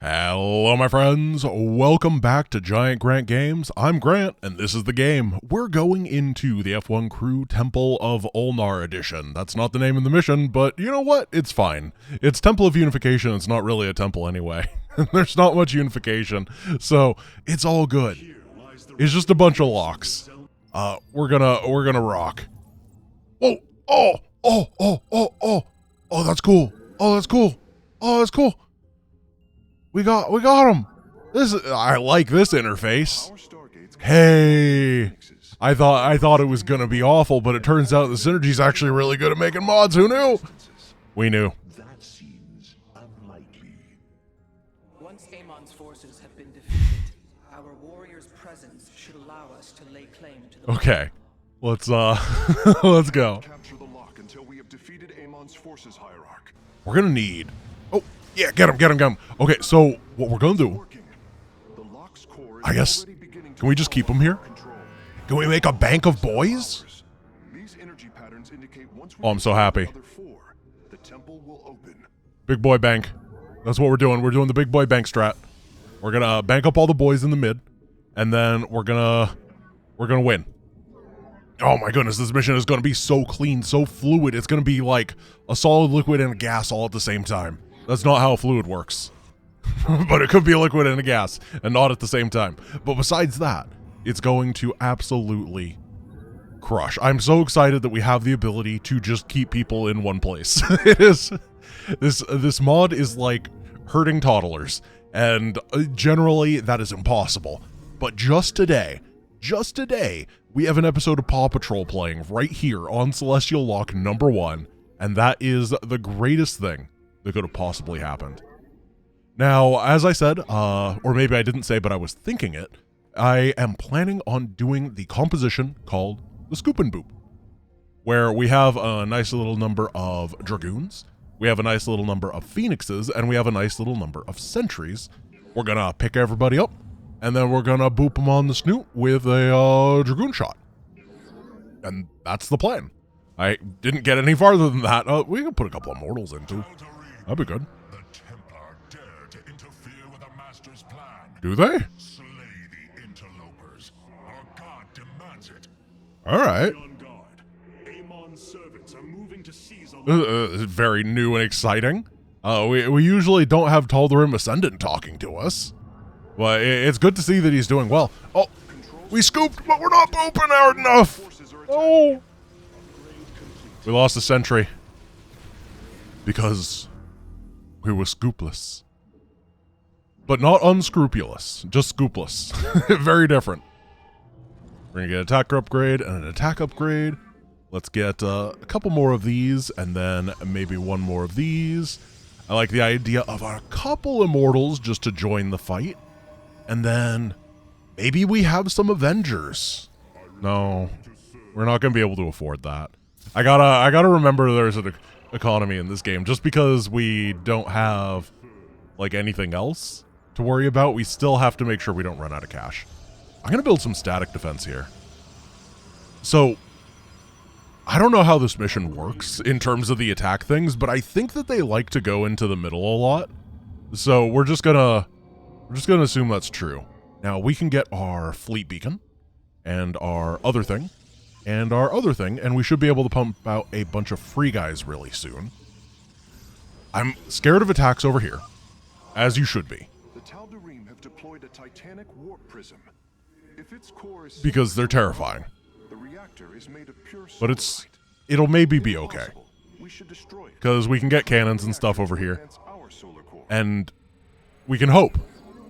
Hello, my friends. Welcome back to Giant Grant Games. I'm Grant, and this is the game. We're going into the F1 Crew Temple of Ulnar Edition. That's not the name of the mission, but you know what? It's fine. It's Temple of Unification. It's not really a temple anyway. There's not much unification, so it's all good. It's just a bunch of locks. We're gonna rock. Oh, that's cool. That's cool. We got him. I like this interface. Hey, I thought it was gonna be awful, but it turns out the Synergy's actually really good at making mods. Who knew? We knew. That seems unlikely. Once Amon's forces have been defeated, our warrior's presence should allow us to lay claim to the Okay, let's let's go. Capture the lock until we have defeated Amon's forces hierarch. We're gonna need. Oh yeah, get him. Okay, so what we're gonna do? The lock's core is I guess. already beginning to Can we just keep them here? control. Can we make a bank of boys? These energy patterns indicate once we Oh, I'm so defeat the happy. other four, the temple will open. Big boy bank. That's what we're doing. We're doing the big boy bank strat. We're gonna bank up all the boys in the mid, and then we're gonna win. Oh my goodness, this mission is gonna be so clean, so fluid. It's gonna be like a solid liquid and a gas all at the same time. That's not how a fluid works. But it could be a liquid and a gas, and not at the same time. But besides that, it's going to absolutely crush. I'm so excited that we have the ability to just keep people in one place. It is this mod is like herding toddlers, and generally that is impossible. But just today, we have an episode of Paw Patrol playing right here on Celestial Lock number 1, and that is the greatest thing that could have possibly happened. Now, as I said, or maybe I didn't say, but I was thinking it, I am planning on doing the composition called the Scoop and Boop, where we have a nice little number of Dragoons, we have a nice little number of Phoenixes, and we have a nice little number of Sentries. We're gonna pick everybody up, and then we're gonna boop them on the snoot with a Dragoon shot. And that's the plan. I didn't get any farther than that. We can put a couple of mortals in too. That'd be good. The Templar dare to interfere with a master's plan. Do they? Slay the interlopers. Our god demands it. All right. On guard. Amon's servants are moving to seize a This is very new and exciting. We usually don't have Tal'Darim Ascendant talking to us. But it's good to see that he's doing well. Oh, we scooped, but we're not booping hard enough. Oh. We lost a sentry. Because we were scoopless. But not unscrupulous, just scoopless. Very different. We're gonna get an attacker upgrade and an attack upgrade. Let's get a couple more of these, and then maybe one more of these. I like the idea of a couple immortals just to join the fight. And then maybe we have some Avengers. No, we're not gonna be able to afford that. I gotta remember there's an economy in this game. Just because we don't have like anything else to worry about, we still have to make sure we don't run out of cash. I'm gonna build some static defense here. So I don't know how this mission works in terms of the attack things, but I think that they like to go into the middle a lot. So we're just gonna assume that's true. Now we can get our fleet beacon and our other thing. And we should be able to pump out a bunch of free guys really soon. I'm scared of attacks over here, as you should be. The Tal'Darim have deployed a titanic warp prism. If its core is Because they're terrifying. the reactor is made of pure But solarite. it'll maybe be okay. Impossible. We should destroy it. Because we can get cannons and stuff over here. Advance our solar core. And we can hope.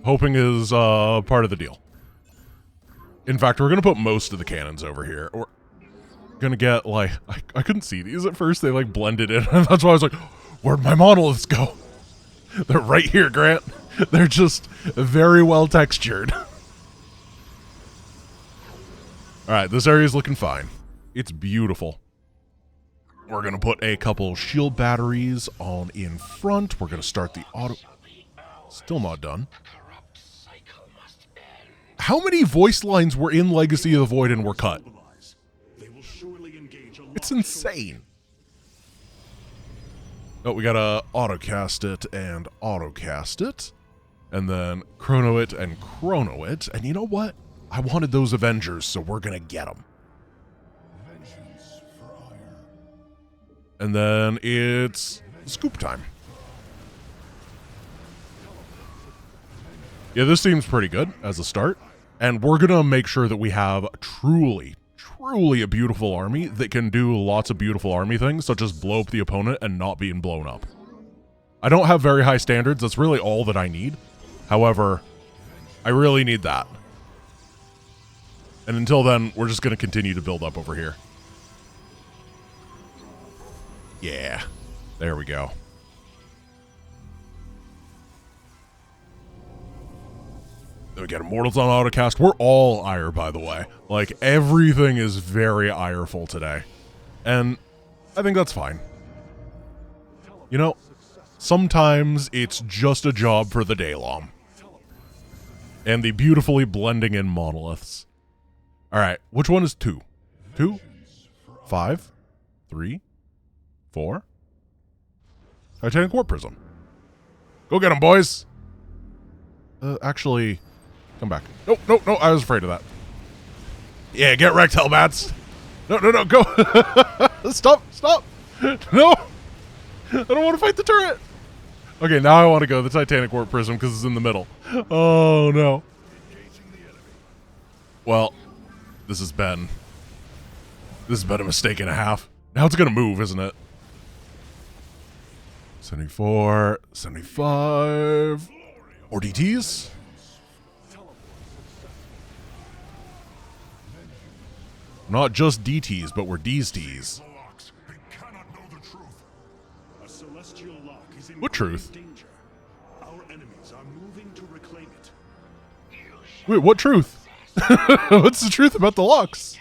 Hoping is part of the deal. In fact, we're going to put most of the cannons over here. We're going to get, like... I couldn't see these at first. They, like, blended in. And that's why I was like, where'd my monoliths go? They're right here, Grant. They're just very well textured. Alright, this area's looking fine. It's beautiful. We're going to put a couple shield batteries on in front. We're going to start the auto... Still not done. How many voice lines were in Legacy of the Void and were cut? They will surely engage a It's insane. Oh, we gotta autocast it and autocast it. And then chrono it and chrono it. And you know what? I wanted those Avengers, so we're going to get them. Vengeance for ire. And then it's scoop time. Yeah, this seems pretty good as a start. And we're going to make sure that we have truly a beautiful army that can do lots of beautiful army things, such as blow up the opponent and not being blown up. I don't have very high standards. That's really all that I need. However, I really need that. And until then, we're just going to continue to build up over here. Yeah. There we go. Then we got Immortals on autocast. We're all ire, by the way. Like, everything is very ireful today. And I think that's fine. You know, sometimes it's just a job for the Daylom. And the beautifully blending in monoliths. Alright, which one is 2? 2? 5? 3? 4? Titanic Warp Prism. Go get him, boys! Actually, come back. No, no, no, I was afraid of that. Yeah, get wrecked, Hellbats! No, no, no, go! Stop, stop! No! I don't want to fight the turret! Okay, now I want to go the Titanic Warp Prism because it's in the middle. Oh, no. Well, this has been a mistake and a half. Now it's going to move, isn't it? 74, 75. Or DTs? Not just DTs, but we're D's T's. They cannot know the truth. A celestial lock is in What truth? grave danger. Our enemies are moving to reclaim it. Wait, what truth? What's the truth about the locks?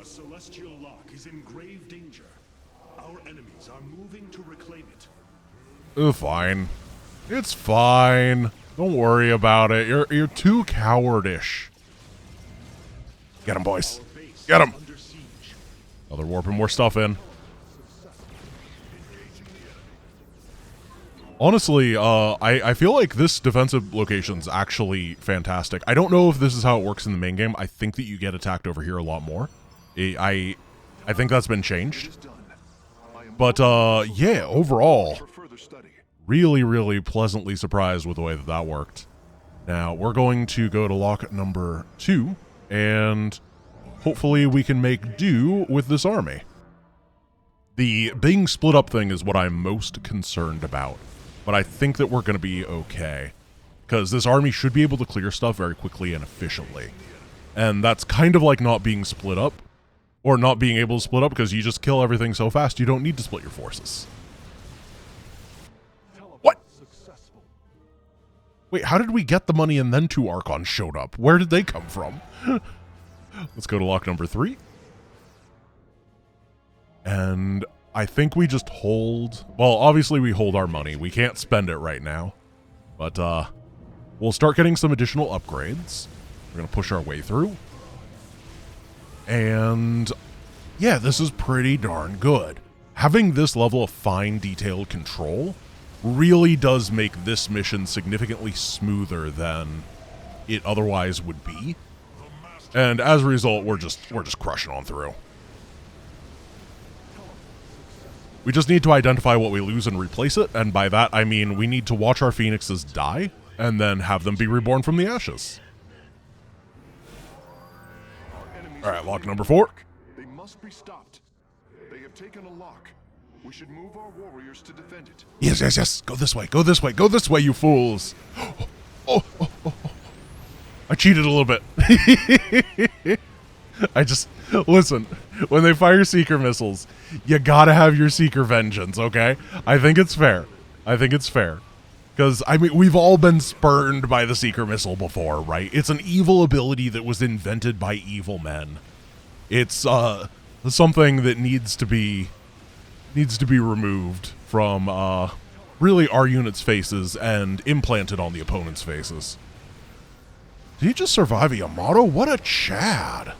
A celestial lock is in grave danger. Our enemies are moving to reclaim it. Oh, fine. It's fine. Don't worry about it. You're too cowardish. Get him, boys. Get him. Under siege. Oh, they're warping more stuff in. Honestly, I feel like this defensive location's actually fantastic. I don't know if this is how it works in the main game. I think that you get attacked over here a lot more. I think that's been changed. But, yeah, overall, For further study. really pleasantly surprised with the way that that worked. Now, we're going to go to lock number 2, and hopefully we can make do with this army. The being split up thing is what I'm most concerned about, but I think that we're going to be okay, because this army should be able to clear stuff very quickly and efficiently. And that's kind of like not being split up, or not being able to split up, because you just kill everything so fast you don't need to split your forces. What? Wait, how did we get the money and then 2 Archons showed up? Where did they come from? Let's go to lock number 3. And I think we just hold... Well, obviously we hold our money. We can't spend it right now. But, we'll start getting some additional upgrades. We're going to push our way through. And... yeah, this is pretty darn good. Having this level of fine detailed control really does make this mission significantly smoother than it otherwise would be. And as a result, we're just crushing on through. We just need to identify what we lose and replace it, and by that I mean we need to watch our phoenixes die, and then have them be reborn from the ashes. Alright, lock number 4. They must be stopped. They have taken a lock. We should move our warriors to defend it. Yes, yes, yes. Go this way, go this way, go this way, you fools. Oh. I cheated a little bit. Listen, when they fire Seeker missiles, you gotta have your Seeker vengeance, okay? I think it's fair. Because, I mean, we've all been spurned by the Seeker missile before, right? It's an evil ability that was invented by evil men. It's, something that needs to be removed from, really our unit's faces and implanted on the opponent's faces. Did he just survive a Yamato? What a Chad.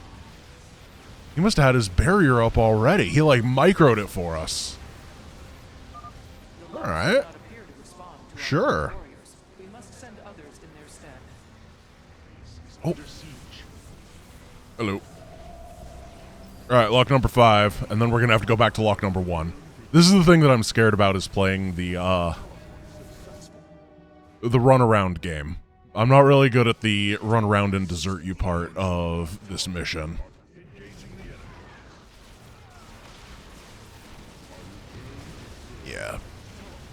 He must have had his barrier up already. He, like, microed it for us. Alright. Sure. warriors. We must send others in their stead. Oh. Hello. Alright, lock number 5, and then we're gonna have to go back to lock number 1. This is the thing that I'm scared about, is playing the run-around game. I'm not really good at the run-around and desert you part of this mission. Yeah.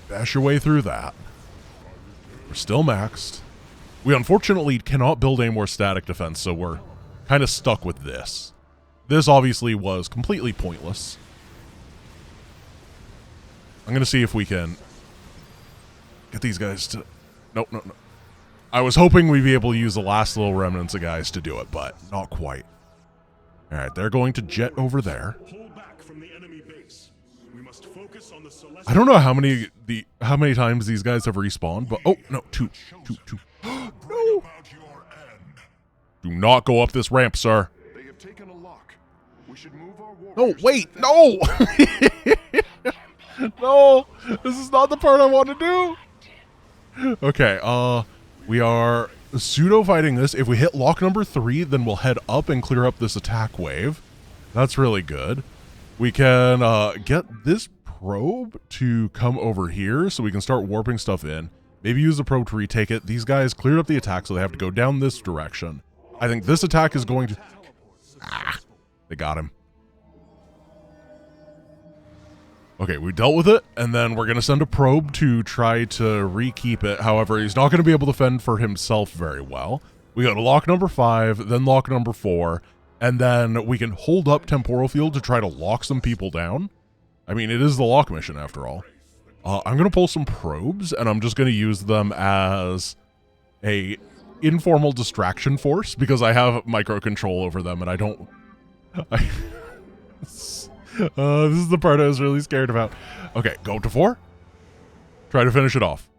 Bash your way through that. We're still maxed. We unfortunately cannot build any more static defense, so we're kind of stuck with this. This obviously was completely pointless. I'm going to see if we can get these guys to... Nope, no. I was hoping we'd be able to use the last little remnants of guys to do it, but not quite. Alright, they're going to jet over there. Pull back from the enemy base. We must focus on the celestial. I don't know how many times these guys have respawned, but... Oh, no, two. No! About your end. Do not go up this ramp, sir. They have taken a lock. We should move our No, warriors. wait, no! No! This is not the part I want to do! Okay, we are pseudo-fighting this. If we hit lock number 3, then we'll head up and clear up this attack wave. That's really good. We can, get this probe to come over here so we can start warping stuff in. Maybe use the probe to retake it. These guys cleared up the attack, so they have to go down this direction. I think this attack is going to... Ah, they got him. Okay, we dealt with it, and then we're going to send a probe to try to re-keep it. However, he's not going to be able to fend for himself very well. We go to lock number 5, then lock number 4, and then we can hold up temporal field to try to lock some people down. I mean, it is the lock mission after all. I'm going to pull some probes, and I'm just going to use them as a informal distraction force, because I have micro control over them, and I don't... This is the part I was really scared about. Okay, go to 4. Try to finish it off.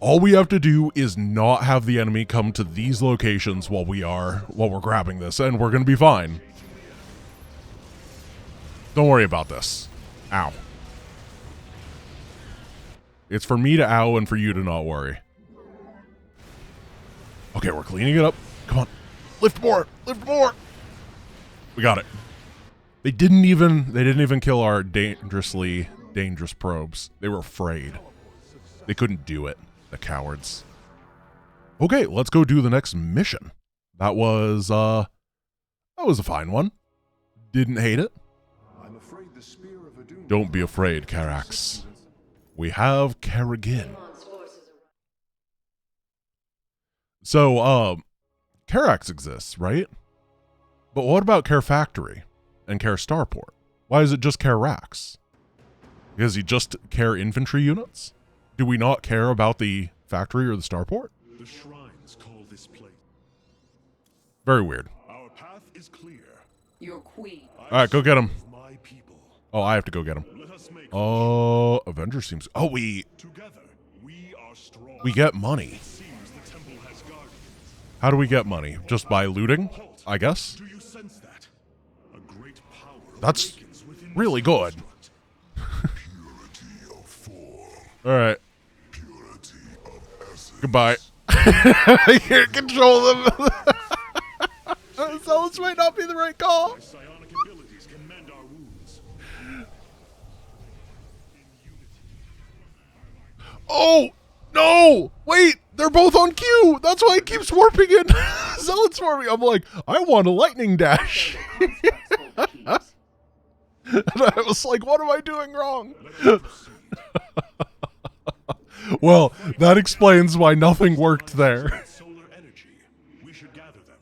All we have to do is not have the enemy come to these locations while we're grabbing this, and we're gonna be fine. Don't worry about this. Ow. It's for me to ow and for you to not worry. Okay, we're cleaning it up. Come on. Lift more! Lift more! We got it. They didn't even kill our dangerous probes. They were afraid. They couldn't do it. The cowards. Okay, let's go do the next mission. That was a fine one. Didn't hate it. I'm afraid the spear of Adun. Don't be afraid, Karax. We have Karagin. So, Karax exists, right? But what about Care Factory and Care Starport? Why is it just Karax? Because he just care infantry units? Do we not care about the factory or the starport? The shrines call this place. Very weird. Our path is clear. Your queen. Alright, go get him. My people. Oh, I have to go get him. Let us make Oh, Avenger seems... Oh, we together. We are strong. get money. Seems the temple has guardians. How do we get money? Just by looting, I guess? Do you sense that? A great power That's awakens within really this good. construct. Purity of form. Alright, Purity of essence. goodbye. I can't control them. So this might not be the right call. Psionic abilities can mend our wounds. Oh, no! Wait, they're both on cue! That's why it keeps warping in zealots for me. I'm like, I want a lightning dash. And I was like, what am I doing wrong? Well, that explains why nothing worked there. Solar energy. We should gather them.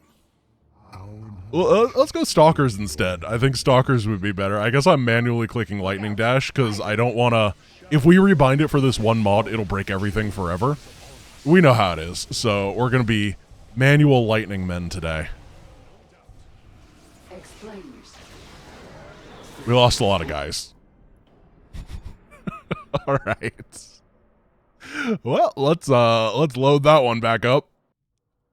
Well, let's go Stalkers instead. I think Stalkers would be better. I guess I'm manually clicking Lightning Dash because I don't want to... If we rebind it for this one mod, it'll break everything forever. We know how it is, so we're going to be manual Lightning Men today. We lost a lot of guys. All right. Well, let's load that one back up.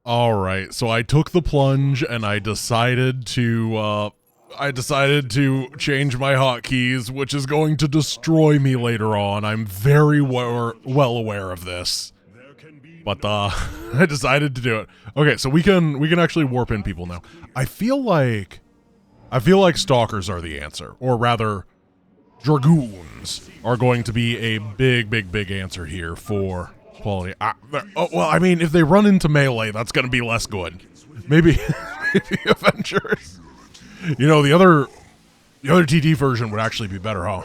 All right, so I took the plunge and I decided to I decided to change my hotkeys, which is going to destroy me later on. I'm very well aware of this. But I decided to do it. Okay, so we can actually warp in people now. I feel like stalkers are the answer, or rather dragoons are going to be a big answer here for quality. Well, I mean, if they run into melee, that's going to be less good. Maybe maybe Avengers. You know, the other TT version would actually be better, huh?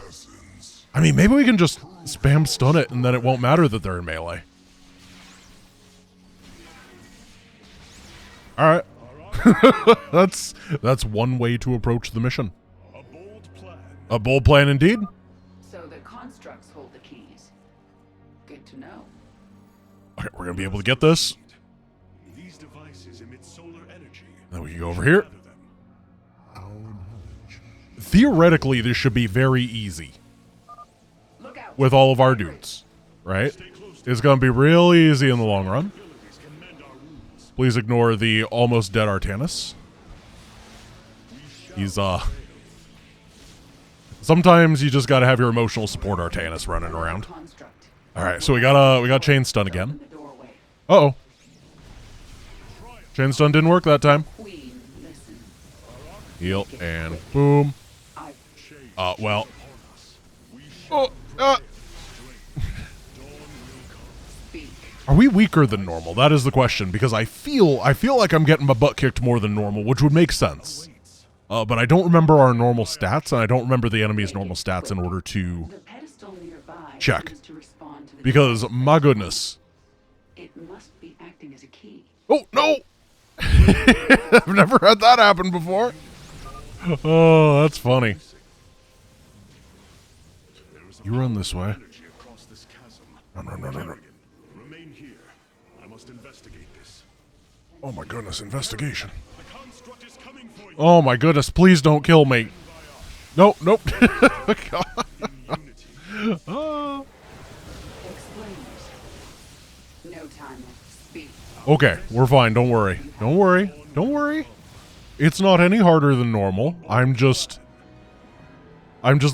I mean, maybe we can just spam stun it and then it won't matter that they're in melee. Alright. That's one way to approach the mission. A bold plan. A bold plan indeed. So the constructs hold the keys. Good to know. Okay, we're gonna be able to get this. These devices emit solar energy. Then we can go over here. Theoretically, this should be very easy Look out. with all of our dudes, right? It's gonna be real easy in the long run. Abilities can mend our wounds. Please ignore the almost dead Artanis. He's sometimes you just gotta have your emotional support Artanis running around. Construct. Alright, so we got chain stun again. The doorway. Uh-oh. Chain stun didn't work that time. Queen, listen. Heal and boom. Well. Oh, Speak. Are we weaker than normal? That is the question, because I feel like I'm getting my butt kicked more than normal, which would make sense. But I don't remember our normal stats, and I don't remember the enemy's normal stats in order to The pedestal nearby check. seems to respond to the Because, my goodness. It must be acting as a key. Oh, no! I've never had that happen before. Oh, that's funny. You run this way. Energy across this chasm. No. Kerrigan, remain here. I must investigate this. Oh my goodness, investigation. The construct is coming for you. Oh my goodness, please don't kill me. Nope. Unity. Ah. Explain it. No time left. Speak. Okay, we're fine, don't worry. Don't worry. It's not any harder than normal. I'm just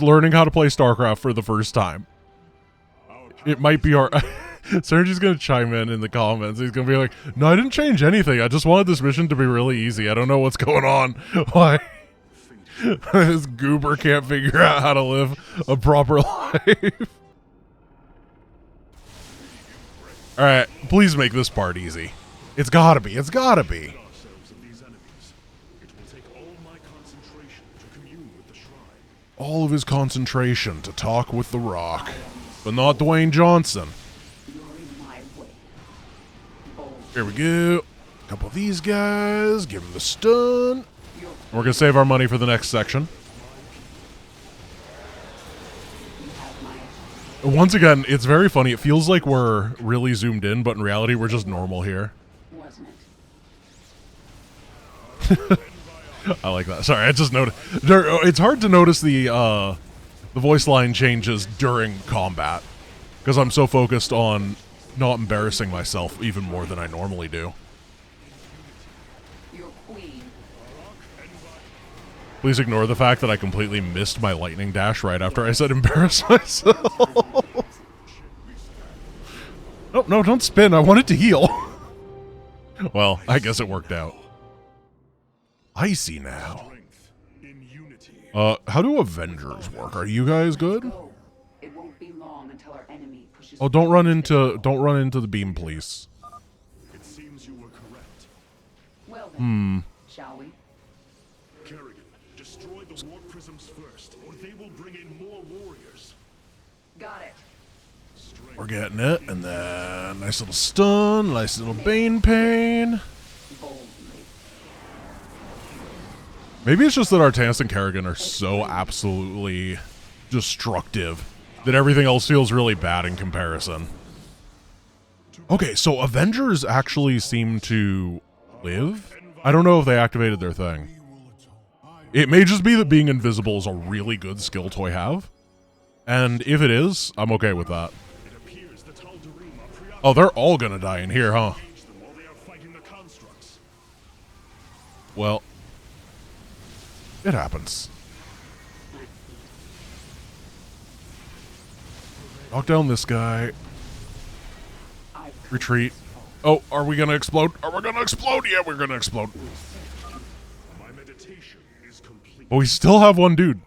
learning how to play StarCraft for the first time. It might be hard. Sergi's gonna chime in the comments. He's gonna be like, "No, I didn't change anything. I just wanted this mission to be really easy. I don't know what's going on. Why this goober can't figure out how to live a proper life." All right, please make this part easy. It's gotta be. Ourselves of these enemies. It will take all my concentration to commune with the shrine. All of his concentration to talk with the Rock, but not Dwayne Johnson. You're in my way. Bold. Here we go. A couple of these guys. Give him the stun. You're We're gonna save our money for the next section. you have my Once again, it's very funny. It feels like we're really zoomed in, but in reality, we're just normal here. wasn't it? I like that. Sorry, I just noticed. It's hard to notice the voice line changes during combat because I'm so focused on not embarrassing myself even more than I normally do. Your queen. Please ignore the fact that I completely missed my lightning dash right after I said embarrass myself. No, don't spin. I wanted to heal. Well, I guess it worked out. Icy now. Strength in unity. How do Avengers work? Are you guys good? Go. It won't be long until our enemy pushes. Oh, don't run into the beam, please. It seems you were correct. Well then, shall we? Kerrigan, destroy the warp prisms first, or they will bring in more warriors. Got it. Strength. We're getting it, and then nice little stun, nice little Bane Pain. Boldly. Maybe it's just that Artanis and Kerrigan are so absolutely destructive that everything else feels really bad in comparison. Okay, so Avengers actually seem to live? I don't know if they activated their thing. It may just be that being invisible is a really good skill to have. And if it is, I'm okay with that. It appears the Tal'Darim are preoccupied. Oh, they're all gonna die in here, huh? Engage them while they are fighting the constructs. Well, It happens. Knock down this guy. Retreat. Oh, are we gonna explode? Are we gonna explode? Yeah, we're gonna explode. My meditation is complete. But we still have one dude.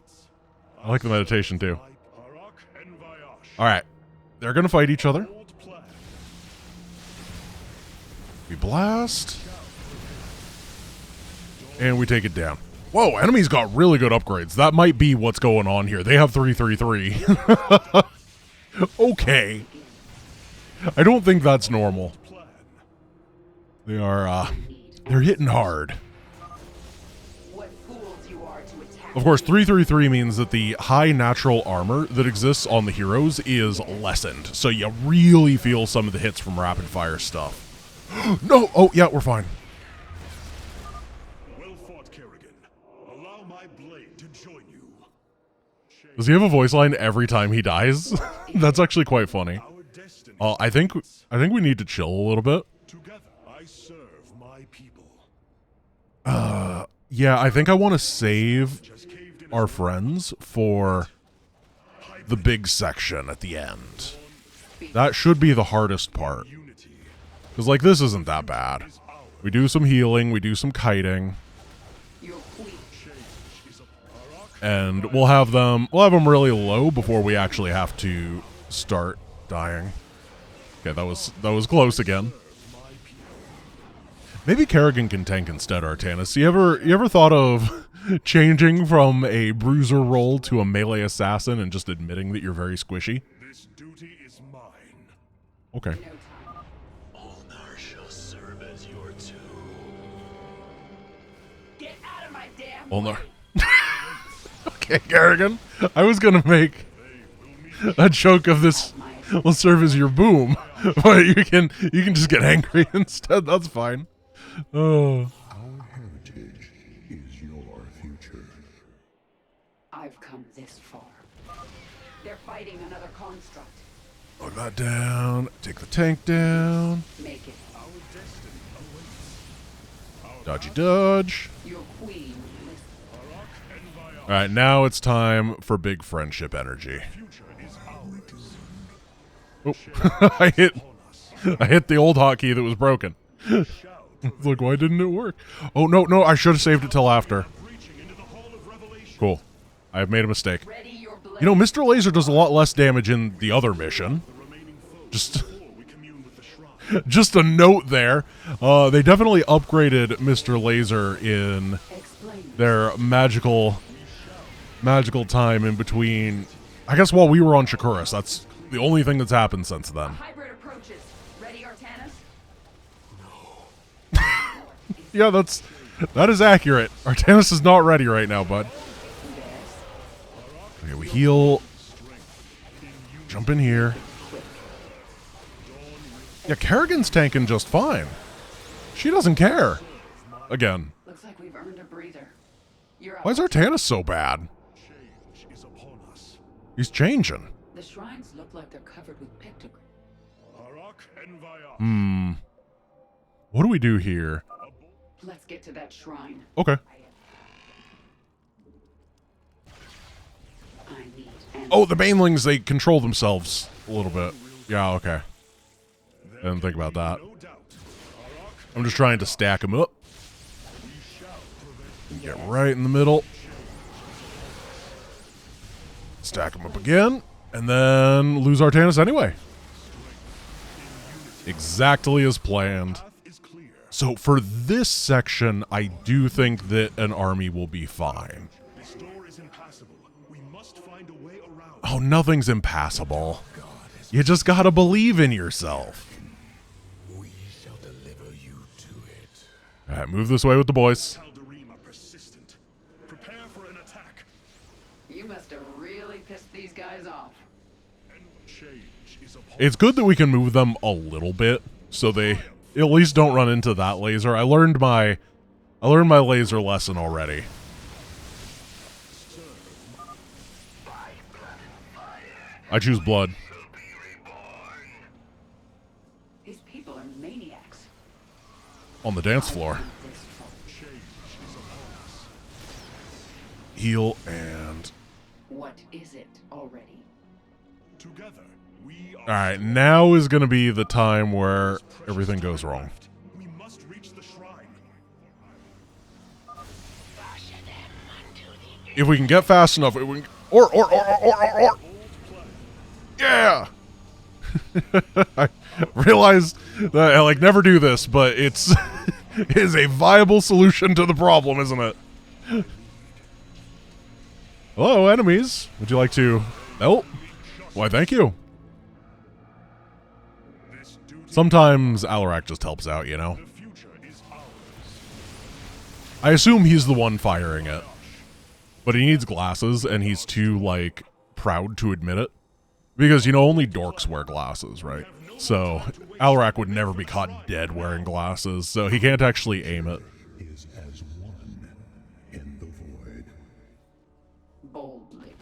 I like the meditation too. Arak and Vayash. Alright. They're gonna fight each other. Old plan. We blast. And we take it down. Whoa, enemies got really good upgrades. That might be what's going on here. They have 333. Okay. I don't think that's normal. They are, they're hitting hard. What fools you are to attack. Of course, 333 means that the high natural armor that exists on the heroes is lessened. So you really feel some of the hits from rapid fire stuff. No! Oh, yeah, we're fine. Well fought, Kerrigan. Allow my blade to join you. Does he have a voice line every time he dies? That's actually quite funny. Our destiny. I think we need to chill a little bit. Together, I serve my people. Yeah, I think I want to save Just caved in our friends for the big section at the end. That should be the hardest part. unity. Because, like, this isn't that bad. We do some healing, we do some kiting, Your queen. and we'll have them really low before we actually have to start dying. Okay, that was close again. Maybe Kerrigan can tank instead, Artanis. You ever thought of changing from a bruiser role to a melee assassin and just admitting that you're very squishy? This duty is mine. Okay. No time. Ulnar shall serve as your tomb. Get out of my damn Well, no. way. Okay, Kerrigan. I was gonna make a joke of this will serve as your boom, but you can just get angry instead. That's fine. Oh. Our heritage is your future. I've come this far. They're fighting another construct. Knock that down. Take the tank down. Make it. Dodgy dodge. Your queen. All right, now it's time for big friendship energy. Future is ours. Oh, I hit the old hotkey that was broken. Look, why didn't it work? Oh, no, I should have saved it till after. Reaching into the hall of revelation. Cool. I have made a mistake. Ready your blade. You know, Mr. Laser does a lot less damage in the other mission. Remaining foes Just, before we commune with the shrine. just a note there. They definitely upgraded Mr. Laser in Explain. their magical time in between. I guess while we were on Shakuras, that's the only thing that's happened since then. Hybrid approaches. Ready, Artanis? Yeah, that is accurate. Artanis is not ready right now, bud. Okay, we heal. Jump in here. Yeah, Kerrigan's tanking just fine. She doesn't care. Again, Looks like we've earned a breather. You're up. why is Artanis so bad? Change is upon us. He's changing. The shrines look like they're covered with pictograms. Arak and Vayash. Hmm. What do we do here? Let's get to that shrine. Okay. I need an Oh, the Banelings, they control themselves a little bit. Yeah, okay. I didn't think about that. No doubt. Arak, I'm just trying to stack them up. we shall prevent. Get right in the middle. Stack them up again. And then lose Artanis anyway. Exactly as planned. Path is clear. So for this section, I do think that an army will be fine. This door is impassable. We must find a way around. Oh, nothing's impassable. You just gotta believe in yourself. We shall deliver you to it. All right, move this way with the boys. Tal'Darim are persistent. Prepare for an attack. You must have really pissed these guys off. And change is upon It's good that we can move them a little bit, so they at least don't run into that laser. I learned my laser lesson already. I choose blood. These people are maniacs. On the dance floor. This folk. change is upon us. heal, and... What is it already? Together, we are Alright, now is going to be the time where everything goes wrong. We must reach the shrine. If we can get fast enough, if we can, or. Yeah! I realized that I, like, never do this, but it's is a viable solution to the problem, isn't it? Hello, enemies. Would you like to... Oh, why, thank you. This duty, Sometimes Alarak just helps out, you know? the future is ours. I assume he's the one firing it. But he needs glasses, and he's too, like, proud to admit it. Because, you know, only dorks wear glasses, right? So, Alarak would never be caught dead wearing glasses, so he can't actually aim it. Is as one in the void. Boldly.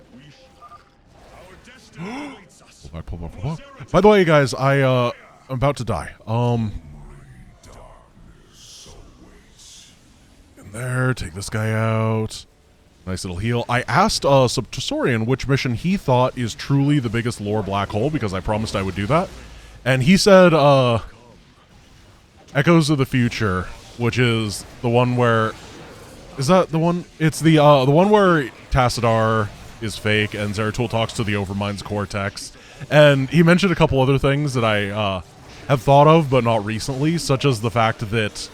Our destiny awaits us. Pull back. By the way, guys, I'm about to die. In there, take this guy out. Nice little heal. I asked Subtosorian which mission he thought is truly the biggest lore black hole, because I promised I would do that. And he said, Echoes of the Future, which is the one where... Is that the one? It's the one where Tassadar is fake and Zeratul talks to the Overmind's Cortex. And he mentioned a couple other things that I have thought of, but not recently, such as the fact that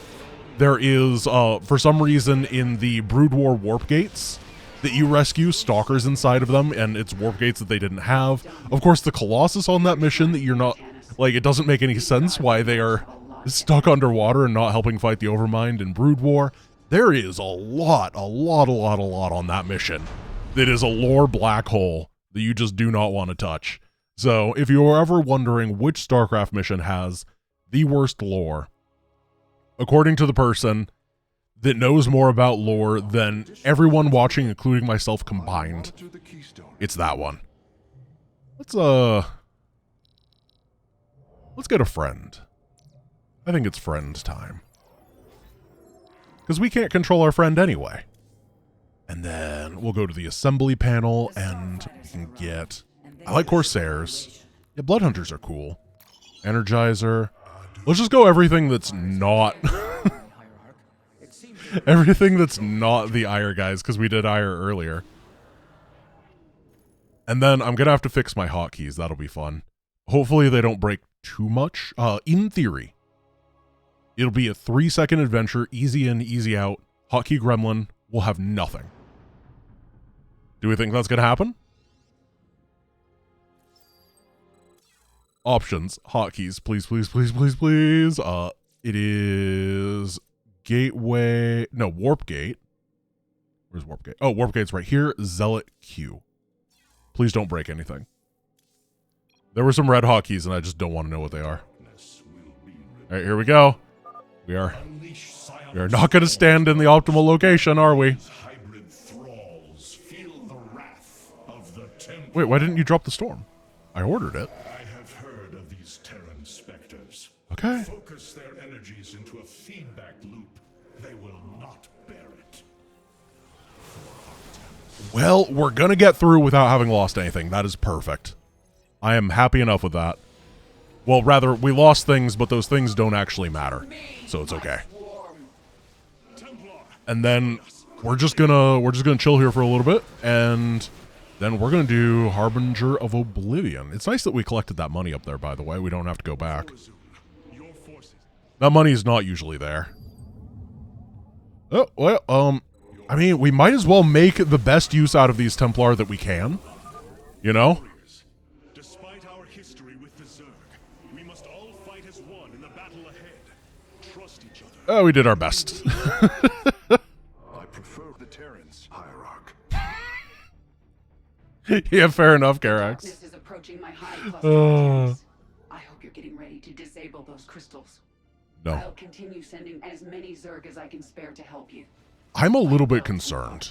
there is, for some reason, in the Brood War warp gates that you rescue stalkers inside of them, and it's warp gates that they didn't have. Of course, the Colossus on that mission that you're not... Like, it doesn't make any sense why they are stuck underwater and not helping fight the Overmind in Brood War. There is a lot on that mission that is a lore black hole that you just do not want to touch. So, if you are ever wondering which StarCraft mission has the worst lore, according to the person that knows more about lore than everyone watching, including myself combined, it's that one. Let's get a friend. I think it's friend time. Because we can't control our friend anyway. And then we'll go to the assembly panel and we can get... I like Corsairs. Yeah, Bloodhunters are cool. Energizer. Let's just go everything that's not... everything that's not the Ire guys, because we did Ire earlier. And then I'm going to have to fix my hotkeys. That'll be fun. Hopefully they don't break too much. In theory, it'll be a 3-second adventure, easy in, easy out. Hotkey Gremlin will have nothing. Do we think that's going to happen? Options. Hotkeys. Please, please, please, please, please. It is Gateway... No, Warp Gate. Where's Warp Gate? Oh, Warp Gate's right here. Zealot Q. Please don't break anything. There were some red hotkeys, and I just don't want to know what they are. All right, here we go. We are not going to stand in the optimal location, are we? Hybrid thralls feel the wrath of the temple. Wait, why didn't you drop the storm? I ordered it. I have heard of these Terran specters. Okay. Focus their energies into a feedback loop. They will not bear it. Well, we're going to get through without having lost anything. That is perfect. I am happy enough with that. Well, rather, we lost things, but those things don't actually matter. So it's okay. And then we're just gonna chill here for a little bit, and then we're gonna do Harbinger of Oblivion. It's nice that we collected that money up there, by the way. We don't have to go back. Your forces. That money is not usually there. Oh, well, I mean, we might as well make the best use out of these Templar that we can. You know? Despite our history with the Zerg, we must all fight as one in the battle ahead. Trust each other. Oh, we did our best. I prefer the Terrans, Hierarch. Yeah, fair enough, Garax. This is approaching my high cluster antennas. I hope you're getting ready to disable those crystals. No. I'll continue sending as many Zerg as I can spare to help you. I'm a little bit concerned.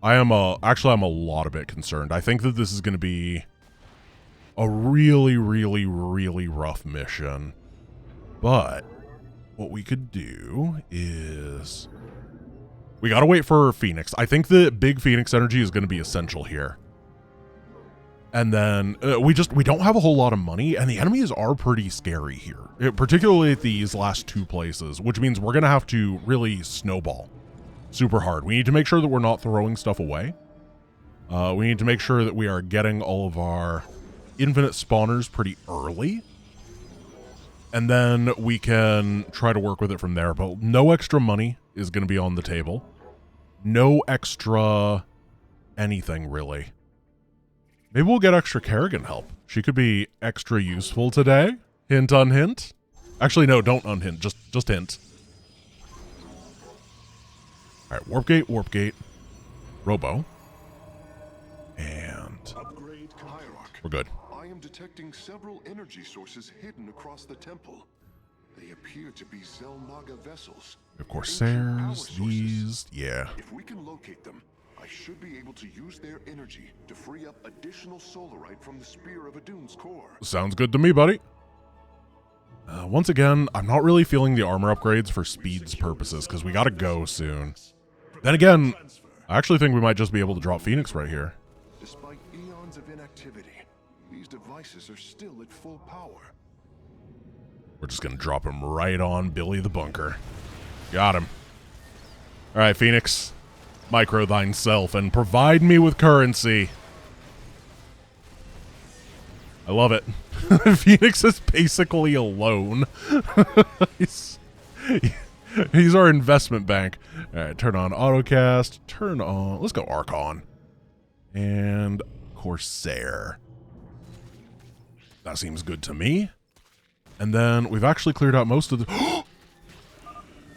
Actually, I'm a lot a bit concerned. I think that this is going to be a really, really, really rough mission. But what we could do is We gotta wait for Phoenix. I think the big Phoenix energy is gonna be essential here. And then we don't have a whole lot of money, and the enemies are pretty scary here, particularly at these last 2 places, which means we're gonna have to really snowball super hard. We need to make sure that we're not throwing stuff away. We need to make sure that we are getting all of our infinite spawners pretty early. And then we can try to work with it from there. But no extra money is going to be on the table. No extra anything, really. Maybe we'll get extra Kerrigan help. She could be extra useful today. Hint on hint. Actually, no, don't unhint. Just hint. All right, warp gate, Robo. And Upgrade Hierarch, we're good. I am detecting several energy sources hidden across the temple. They appear to be Zelnaga vessels. Of course, Ancient power there's sources. these. Yeah. If we can locate them, I should be able to use their energy to free up additional solarite from the Spear of Adun's core. Sounds good to me, buddy. Once again, I'm not really feeling the armor upgrades for speed's purposes, because we gotta go soon. Then again, I actually think we might just be able to drop Phoenix right here. Despite eons of inactivity, these devices are still at full power. We're just gonna drop him right on Billy the Bunker. Got him. Alright, Phoenix. Micro thine self and provide me with currency. I love it. Phoenix is basically alone. He's our investment bank. Alright, turn on autocast. Turn on... Let's go Archon. And Corsair. That seems good to me. And then we've actually cleared out most of the...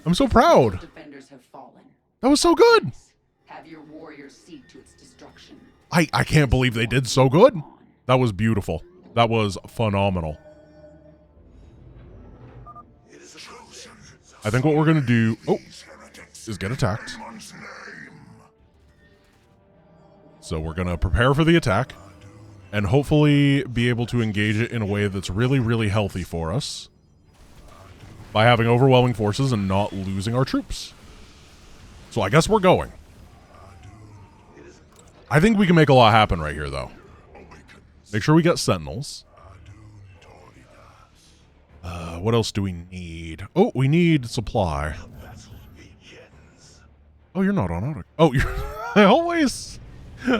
I'm so proud. Defenders have fallen. That was so good. Have your warriors see to its destruction. I can't believe they did so good. That was beautiful. That was phenomenal. I think what we're going to do... Oh, is get attacked. So we're going to prepare for the attack. And hopefully be able to engage it in a way that's really, really healthy for us. By having overwhelming forces and not losing our troops. So I guess we're going. I think we can make a lot happen right here, though. Make sure we get sentinels. What else do we need? Oh, we need supply. Oh, you're not on auto. Oh, you're... I always click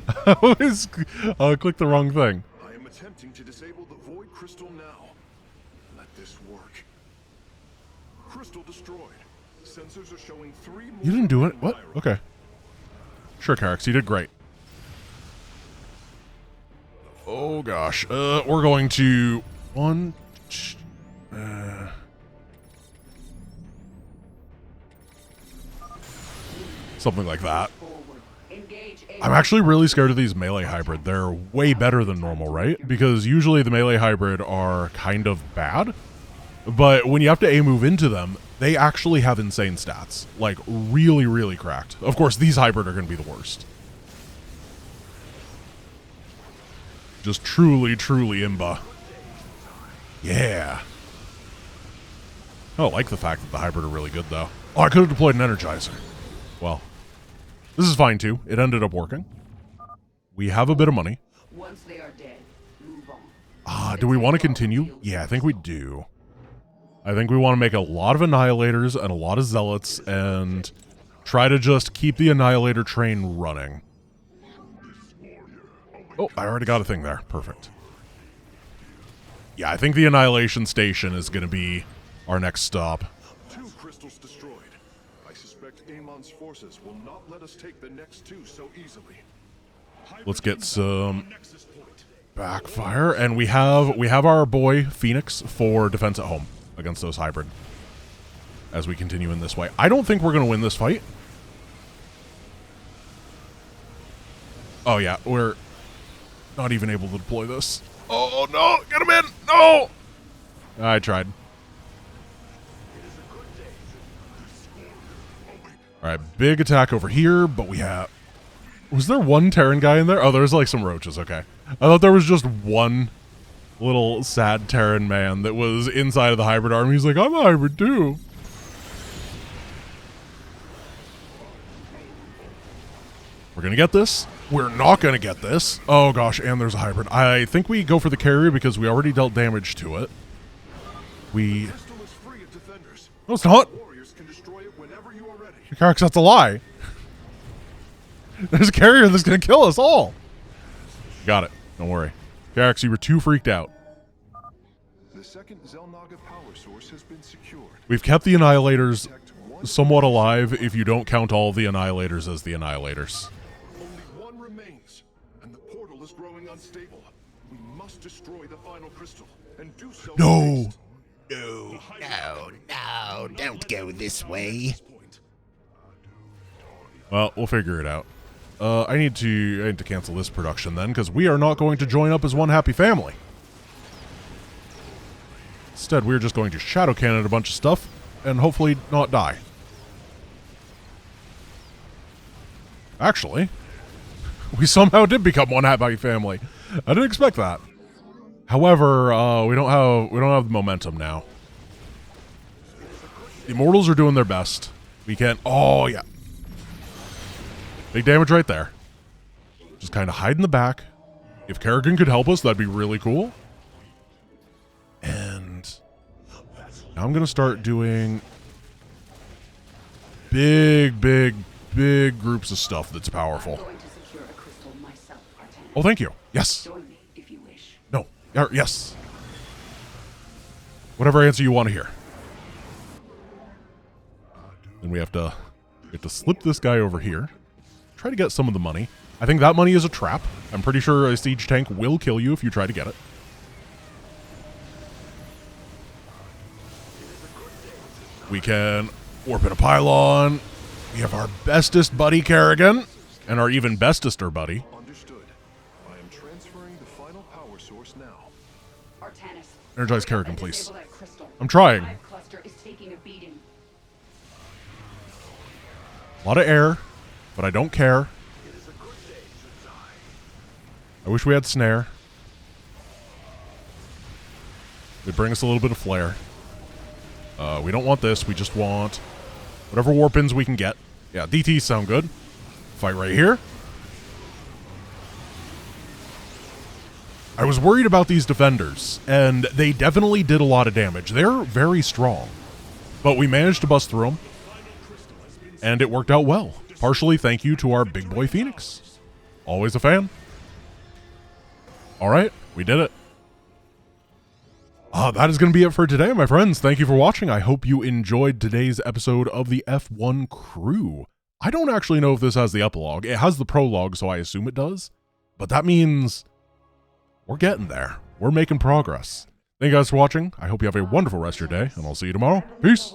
the wrong thing. I am attempting to disable the void crystal now. Let this work. Crystal destroyed. Sensors are showing 3 more. You didn't do it? What? Okay. Sure, Carix, you did great. Oh gosh. We're going to something like that. I'm actually really scared of these melee hybrid. They're way better than normal, right? Because usually the melee hybrid are kind of bad. But when you have to A-move into them, they actually have insane stats. Like, really, really cracked. Of course, these hybrid are going to be the worst. Just truly, truly imba. Yeah. I don't like the fact that the hybrid are really good, though. Oh, I could have deployed an Energizer. Well, this is fine, too. It ended up working. We have a bit of money. Once they are dead, move on. Do we want to continue? Yeah, I think we do. I think we want to make a lot of Annihilators and a lot of Zealots and try to just keep the Annihilator train running. Oh, I already got a thing there. Perfect. Yeah, I think the Annihilation Station is going to be our next stop. 2 crystals destroyed. I suspect Amon's forces will not let us take the next 2 so easily. Let's get some backfire, and we have our boy Phoenix for defense at home against those hybrid. As we continue in this way, I don't think we're going to win this fight. Oh yeah, we're not even able to deploy this. Oh no, get him in! No! I tried. Alright, big attack over here, but we have... Was there one Terran guy in there? Oh, there's like some roaches, okay. I thought there was just one little sad Terran man that was inside of the hybrid army. He's like, I'm a hybrid too. We're going to get this. We're not going to get this. Oh, gosh, and there's a hybrid. I think we go for the carrier because we already dealt damage to it. We... Crystal is free of defenders. No, it's not. Warriors can destroy it whenever you are ready. Carrier, that's a lie. There's a carrier that's going to kill us all. Got it. Don't worry. Carrier, you were too freaked out. The second Zelnaga power source has been secured. We've kept the Annihilators somewhat alive if you don't count all the Annihilators as the Annihilators. Only one remains, and the portal is growing unstable. We must destroy the final crystal, and do so No. fast. No, don't go this way. Well, we'll figure it out. I need to cancel this production then, because we are not going to join up as one happy family. Instead, we're just going to shadow cannon a bunch of stuff and hopefully not die. Actually, we somehow did become one happy family. I didn't expect that. However, we don't have the momentum now. The Immortals are doing their best. We can't. Oh yeah, big damage right there. Just kind of hide in the back. If Kerrigan could help us, that'd be really cool. And now I'm gonna start doing big groups of stuff that's powerful. I'm going to secure a crystal myself, Artana. Oh, thank you. Yes. Join me if you wish. No. Yes. Whatever answer you want to hear. Then we have to slip this guy over here. Try to get some of the money. I think that money is a trap. I'm pretty sure a siege tank will kill you if you try to get it. We can warp in a pylon. We have our bestest buddy Kerrigan, and our even bestester buddy. Understood. I am transferring the final power source now. Artanis. Energize Kerrigan, disable please. that crystal. I'm trying. The hive cluster is taking a beating. A lot of air, but I don't care. I wish we had snare. They bring us a little bit of flare. We don't want this. We just want whatever warp-ins we can get. Yeah, DTs sound good. Fight right here. I was worried about these defenders, and they definitely did a lot of damage. They're very strong. But we managed to bust through them, and it worked out well. Partially thank you to our big boy Phoenix. Always a fan. All right, we did it. That is going to be it for today, my friends. Thank you for watching. I hope you enjoyed today's episode of the F1 Crew. I don't actually know if this has the epilogue. It has the prologue, so I assume it does. But that means we're getting there. We're making progress. Thank you guys for watching. I hope you have a wonderful rest of your day, and I'll see you tomorrow. Peace.